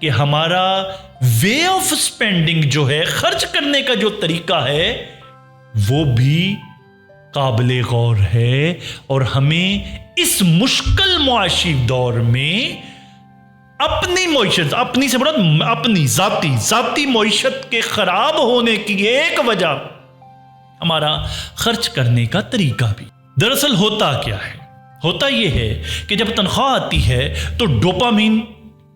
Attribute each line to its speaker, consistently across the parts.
Speaker 1: کہ ہمارا way of spending جو ہے، خرچ کرنے کا جو طریقہ ہے، وہ بھی قابل غور ہے، اور ہمیں اس مشکل معاشی دور میں اپنی معیشت، اپنی سے مراد اپنی ذاتی معیشت کے خراب ہونے کی ایک وجہ ہمارا خرچ کرنے کا طریقہ بھی۔ دراصل ہوتا کیا ہے؟ ہوتا یہ ہے کہ جب تنخواہ آتی ہے تو ڈوپامین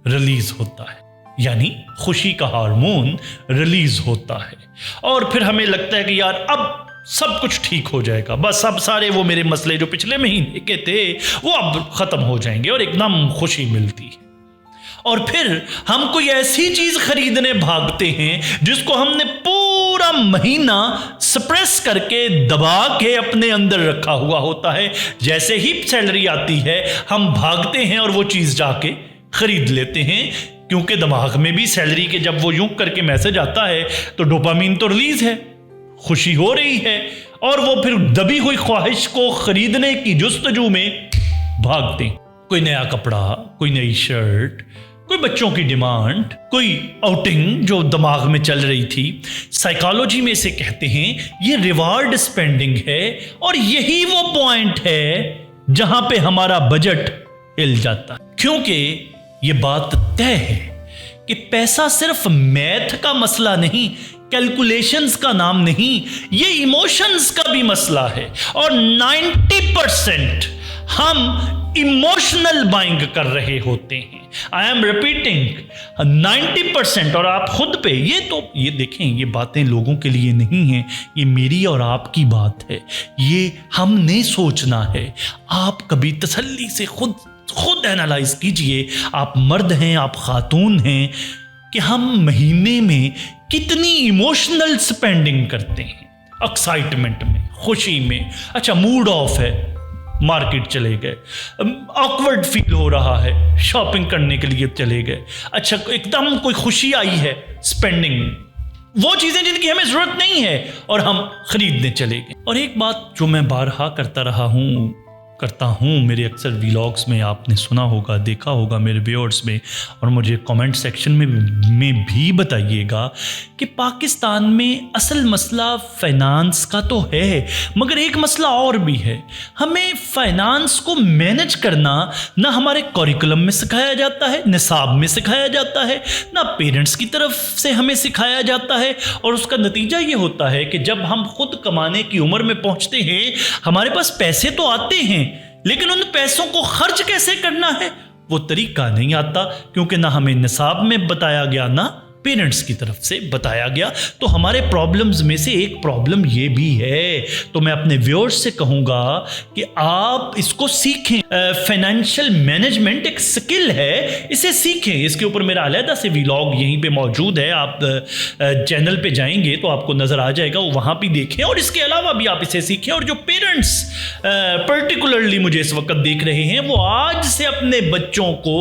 Speaker 1: ریلیز ہوتا ہے، یعنی خوشی کا ہارمون ریلیز ہوتا ہے، اور پھر ہمیں لگتا ہے کہ یار اب سب کچھ ٹھیک ہو جائے گا، بس اب سارے وہ میرے مسئلے جو پچھلے مہینے کے تھے وہ اب ختم ہو جائیں گے، اور ایک دم خوشی ملتی ہے۔ اور پھر ہم کوئی ایسی چیز خریدنے بھاگتے ہیں جس کو ہم نے پورا مہینہ سپریس کر کے دبا کے اپنے اندر رکھا ہوا ہوتا ہے، جیسے ہی سیلری آتی ہے ہم بھاگتے ہیں اور وہ چیز جا کے خرید لیتے ہیں، کیونکہ دماغ میں بھی سیلری کے جب وہ یوں کر کے میسج آتا ہے تو ڈوپامین تو ریلیز ہے، خوشی ہو رہی ہے، اور وہ پھر دبی ہوئی خواہش کو خریدنے کی جستجو میں بھاگتے ہیں۔ کوئی نیا کپڑا، کوئی نئی شرٹ، کوئی بچوں کی ڈیمانڈ، کوئی آؤٹنگ جو دماغ میں چل رہی تھی۔ سائیکالوجی میں اسے کہتے ہیں یہ ریوارڈ اسپینڈنگ ہے، اور یہی وہ پوائنٹ ہے جہاں پہ ہمارا بجٹ ہل جاتا ہے، کیونکہ یہ بات طے ہے کہ پیسہ صرف میتھ کا مسئلہ نہیں، کیلکولیشنز کا نام نہیں، یہ ایموشنز کا بھی مسئلہ ہے، اور 90% ہم ایموشنل بائنگ کر رہے ہوتے ہیں۔ آئی ایم ریپیٹنگ 90%، اور آپ خود پہ یہ دیکھیں، یہ باتیں لوگوں کے لیے نہیں ہیں، یہ میری اور آپ کی بات ہے، یہ ہم نے سوچنا ہے۔ آپ کبھی تسلی سے خود اینالائز کیجئے، آپ مرد ہیں، آپ خاتون ہیں، کہ ہم مہینے میں کتنی ایموشنل سپینڈنگ کرتے ہیں، ایکسائٹمنٹ میں، خوشی میں۔ اچھا موڈ آف ہے، مارکیٹ چلے گئے، آکورڈ فیل ہو رہا ہے، شاپنگ کرنے کے لیے چلے گئے، اچھا ایک دم کوئی خوشی آئی ہے، سپینڈنگ، وہ چیزیں جن کی ہمیں ضرورت نہیں ہے اور ہم خریدنے چلے گئے۔ اور ایک بات جو میں بارہا کرتا ہوں میرے اکثر ویلاگز میں، آپ نے سنا ہوگا، دیکھا ہوگا میرے ویورز میں، اور مجھے کامنٹ سیکشن میں بھی بتائیے گا کہ پاکستان میں اصل مسئلہ فائنانس کا تو ہے، مگر ایک مسئلہ اور بھی ہے۔ ہمیں فائنانس کو مینج کرنا نہ ہمارے کوریکولم میں سکھایا جاتا ہے، نصاب میں سکھایا جاتا ہے، نہ پیرنٹس کی طرف سے ہمیں سکھایا جاتا ہے، اور اس کا نتیجہ یہ ہوتا ہے کہ جب ہم خود کمانے کی عمر میں پہنچتے ہیں، ہمارے پاس پیسے تو آتے ہیں، لیکن ان پیسوں کو خرچ کیسے کرنا ہے وہ طریقہ نہیں آتا، کیونکہ نہ ہمیں نصاب میں بتایا گیا، نہ پیرنٹس کی طرف سے بتایا گیا۔ تو ہمارے پرابلمز میں سے ایک پرابلم یہ بھی ہے۔ تو میں اپنے ویورز سے کہوں گا کہ آپ اس کو سیکھیں۔ فائنینشیل مینجمنٹ ایک سکل ہے، اسے سیکھیں۔ اس کے اوپر میرا علیحدہ سے ویلاگ یہیں پہ موجود ہے، آپ چینل پہ جائیں گے تو آپ کو نظر آ جائے گا، وہاں پہ دیکھیں، اور اس کے علاوہ بھی آپ اسے سیکھیں۔ اور جو پیرنٹس پرٹیکولرلی مجھے اس وقت دیکھ رہے ہیں، وہ آج سے اپنے بچوں کو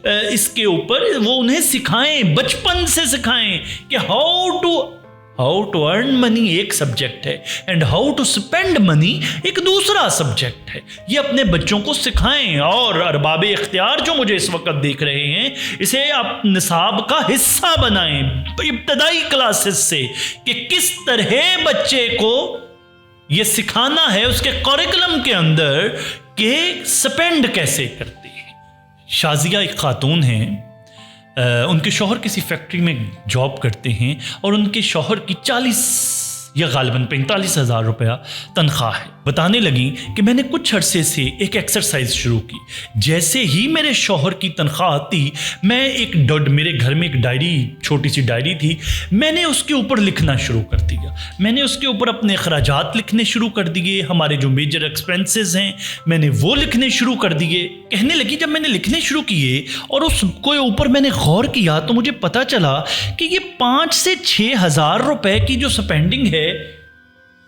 Speaker 1: اس کے اوپر وہ انہیں سکھائیں، بچپن سے سکھائیں کہ ہاؤ ٹو ارن منی ایک سبجیکٹ ہے، and how to spend money ایک دوسرا سبجیکٹ ہے۔ یہ اپنے بچوں کو سکھائیں، اور ارباب اختیار جو مجھے اس وقت دیکھ رہے ہیں، اسے آپ نصاب کا حصہ بنائیں ابتدائی کلاسز سے، کہ کس طرح بچے کو یہ سکھانا ہے اس کے کوریکولم کے اندر کہ سپینڈ کیسے کرتے ہیں۔ شازیہ ایک خاتون ہیں، ان کے شوہر کسی فیکٹری میں جاب کرتے ہیں، اور ان کے شوہر کی 40 یا غالباً 45,000 روپیہ تنخواہ ہے۔ بتانے لگی کہ میں نے کچھ عرصے سے ایک ایکسرسائز شروع کی، جیسے ہی میرے شوہر کی تنخواہ آتی، میں میرے گھر میں ایک ڈائری، چھوٹی سی ڈائری تھی، میں نے اس کے اوپر لکھنا شروع کر دیا۔ میں نے اس کے اوپر اپنے اخراجات لکھنے شروع کر دیے، ہمارے جو میجر ایکسپینسز ہیں میں نے وہ لکھنے شروع کر دیے۔ کہنے لگی جب میں نے لکھنے شروع کیے اور اس کے اوپر میں نے غور کیا، تو مجھے پتا چلا کہ یہ 5 سے 6 ہزار روپے کی جو سپینڈنگ ہے،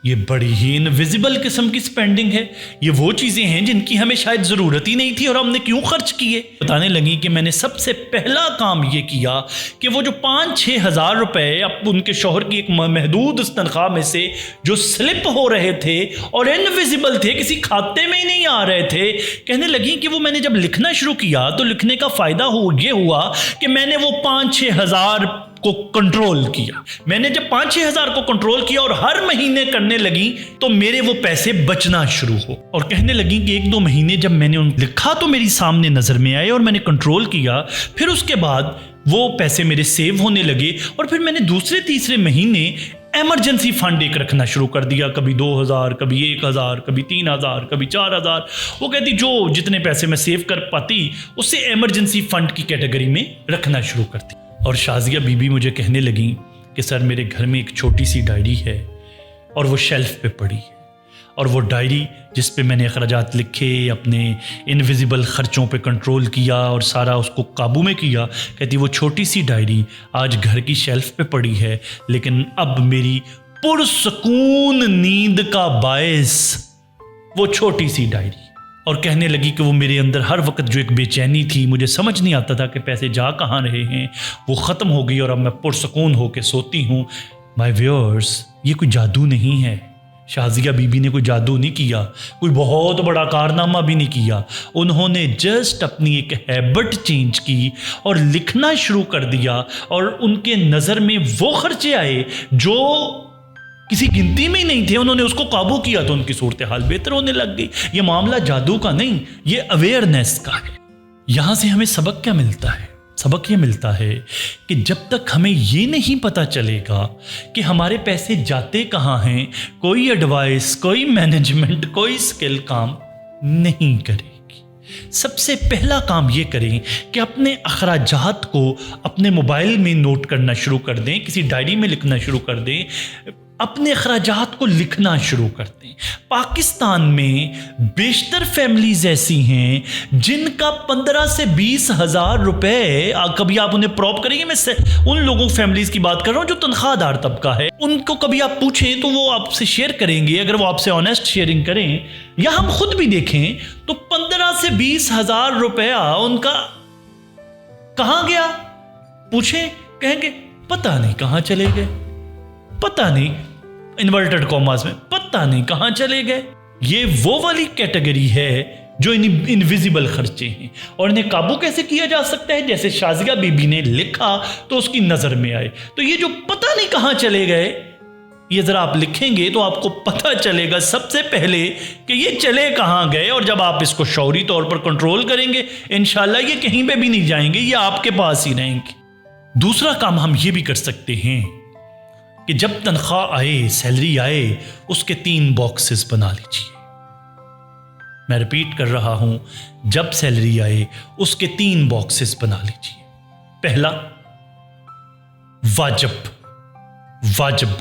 Speaker 1: یہ بڑی ہی انویزیبل قسم کی سپینڈنگ ہے. یہ وہ چیزیں ہیں جن کی ہمیں شاید ضرورت ہی نہیں تھی اور ہم نے کیوں خرچ کیے. بتانے لگی کہ میں نے سب سے پہلا کام یہ کیا کہ وہ جو 5-6 ہزار روپے اب ان کے شوہر کی ایک محدود تنخواہ میں سے جو سلپ ہو رہے تھے اور انویزیبل تھے, کسی کھاتے میں ہی نہیں آ رہے تھے, کہنے لگی کہ وہ میں نے جب لکھنا شروع کیا تو لکھنے کا فائدہ یہ ہوا کہ میں نے وہ 5-6 ہزار کو کنٹرول کیا. میں نے جب 5-6 ہزار کو کنٹرول کیا اور ہر مہینے کرنے لگی تو میرے وہ پیسے بچنا شروع ہو. اور کہنے لگی کہ 1-2 مہینے جب میں نے لکھا تو میری سامنے نظر میں آئے اور میں نے کنٹرول کیا, پھر اس کے بعد وہ پیسے میرے سیو ہونے لگے اور پھر میں نے دوسرے تیسرے مہینے ایمرجنسی فنڈ ایک رکھنا شروع کر دیا. کبھی 2,000, کبھی 1,000, کبھی 3,000, کبھی 4,000. وہ کہتی جو جتنے پیسے میں سیو کر پاتی اسے ایمرجنسی فنڈ کی کیٹیگری میں رکھنا شروع کرتی. اور شازیہ بی بی مجھے کہنے لگیں کہ سر میرے گھر میں ایک چھوٹی سی ڈائری ہے اور وہ شیلف پہ پڑی ہے, اور وہ ڈائری جس پہ میں نے اخراجات لکھے, اپنے انویزیبل خرچوں پہ کنٹرول کیا اور سارا اس کو قابو میں کیا, کہتی وہ چھوٹی سی ڈائری آج گھر کی شیلف پہ پڑی ہے, لیکن اب میری پرسکون نیند کا باعث وہ چھوٹی سی ڈائری. اور کہنے لگی کہ وہ میرے اندر ہر وقت جو ایک بے چینی تھی, مجھے سمجھ نہیں آتا تھا کہ پیسے جا کہاں رہے ہیں, وہ ختم ہو گئی اور اب میں پرسکون ہو کے سوتی ہوں. مائی ویورز, یہ کوئی جادو نہیں ہے. شازیہ بی بی نے کوئی جادو نہیں کیا, کوئی بہت بڑا کارنامہ بھی نہیں کیا. انہوں نے جسٹ اپنی ایک ہیبٹ چینج کی اور لکھنا شروع کر دیا, اور ان کے نظر میں وہ خرچے آئے جو کسی گنتی میں ہی نہیں تھے. انہوں نے اس کو قابو کیا تو ان کی صورتحال بہتر ہونے لگ گئی. یہ معاملہ جادو کا نہیں, یہ اویئرنیس کا ہے. یہاں سے ہمیں سبق کیا ملتا ہے؟ سبق یہ ملتا ہے کہ جب تک ہمیں یہ نہیں پتا چلے گا کہ ہمارے پیسے جاتے کہاں ہیں, کوئی ایڈوائس, کوئی مینجمنٹ, کوئی سکل کام نہیں کرے گی. سب سے پہلا کام یہ کریں کہ اپنے اخراجات کو اپنے موبائل میں نوٹ کرنا شروع کر دیں, کسی ڈائری میں لکھنا شروع کر دیں, اپنے اخراجات کو لکھنا شروع کرتے ہیں. پاکستان میں بیشتر فیملیز ایسی ہیں جن کا 15 سے 20 ہزار روپے, کبھی آپ انہیں پراپ کریں گے, میں ان لوگوں فیملیز کی بات کر رہا ہوں جو تنخواہ دار طبقہ ہے, ان کو کبھی آپ پوچھیں تو وہ آپ سے شیئر کریں گے, اگر وہ آپ سے آنیسٹ شیئرنگ کریں یا ہم خود بھی دیکھیں تو 15 سے 20 ہزار روپیہ ان کا کہاں گیا پوچھیں, کہیں گے پتہ نہیں کہاں چلے گئے, پتہ نہیں, انورٹڈ کاماز میں پتہ نہیں کہاں چلے گئے. یہ وہ والی کیٹیگری ہے جو انویزیبل خرچے ہیں, اور انہیں قابو کیسے کیا جا سکتا ہے؟ جیسے شازیہ بی بی نے لکھا تو اس کی نظر میں آئے. تو یہ جو پتہ نہیں کہاں چلے گئے, یہ ذرا آپ لکھیں گے تو آپ کو پتہ چلے گا سب سے پہلے کہ یہ چلے کہاں گئے, اور جب آپ اس کو شعوری طور پر کنٹرول کریں گے انشاءاللہ یہ کہیں پہ بھی نہیں جائیں گے, یہ آپ کے پاس ہی رہیں گے. دوسرا کام ہم یہ بھی کر سکتے ہیں کہ جب تنخواہ آئے, سیلری آئے, اس کے 3 باکسز بنا لیجیے. میں ریپیٹ کر رہا ہوں, جب سیلری آئے اس کے 3 باکسز بنا لیجیے. پہلا, واجب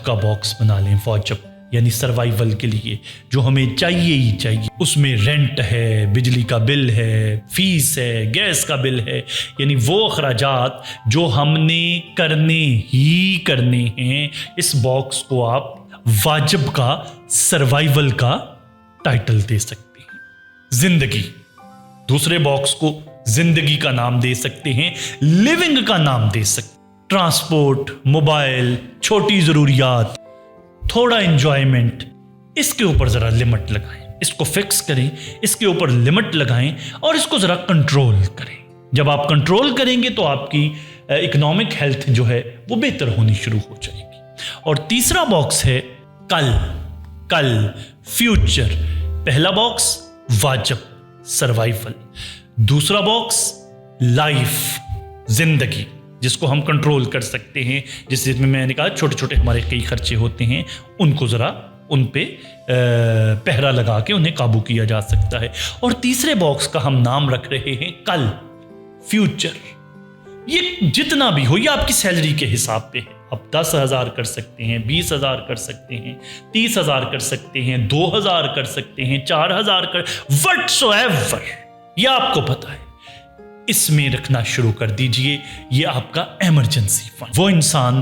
Speaker 1: کا باکس بنا لیں. واجب یعنی سروائیول کے لیے جو ہمیں چاہیے ہی چاہیے. اس میں رینٹ ہے, بجلی کا بل ہے, فیس ہے, گیس کا بل ہے, یعنی وہ اخراجات جو ہم نے کرنے ہی کرنے ہیں. اس باکس کو آپ واجب کا, سروائیول کا ٹائٹل دے سکتے ہیں. زندگی, دوسرے باکس کو زندگی کا نام دے سکتے ہیں, لیونگ کا نام دے سکتے ہیں. ٹرانسپورٹ, موبائل, چھوٹی ضروریات, تھوڑا انجوائمنٹ, اس کے اوپر ذرا لمٹ لگائیں, اس کو فکس کریں, اس کے اوپر لمٹ لگائیں اور اس کو ذرا کنٹرول کریں. جب آپ کنٹرول کریں گے تو آپ کی اکنامک ہیلتھ جو ہے وہ بہتر ہونی شروع ہو جائے گی. اور تیسرا باکس ہے کل, فیوچر. پہلا باکس واجب, سروائیول. دوسرا باکس لائف, زندگی, جس کو ہم کنٹرول کر سکتے ہیں, جس میں میں نے کہا چھوٹے چھوٹے ہمارے کئی خرچے ہوتے ہیں, ان کو ذرا ان پہ پہرا لگا کے انہیں قابو کیا جا سکتا ہے. اور تیسرے باکس کا ہم نام رکھ رہے ہیں کل, فیوچر. یہ جتنا بھی ہو, یہ آپ کی سیلری کے حساب پہ ہے. آپ 10,000 کر سکتے ہیں, 20,000 کر سکتے ہیں, 30,000 کر سکتے ہیں, 2,000 کر سکتے ہیں, 4,000 کر, وٹ سو ایور, یہ آپ کو پتا ہے. اس میں رکھنا شروع کر دیجئے. یہ آپ کا ایمرجنسی فنڈ. وہ انسان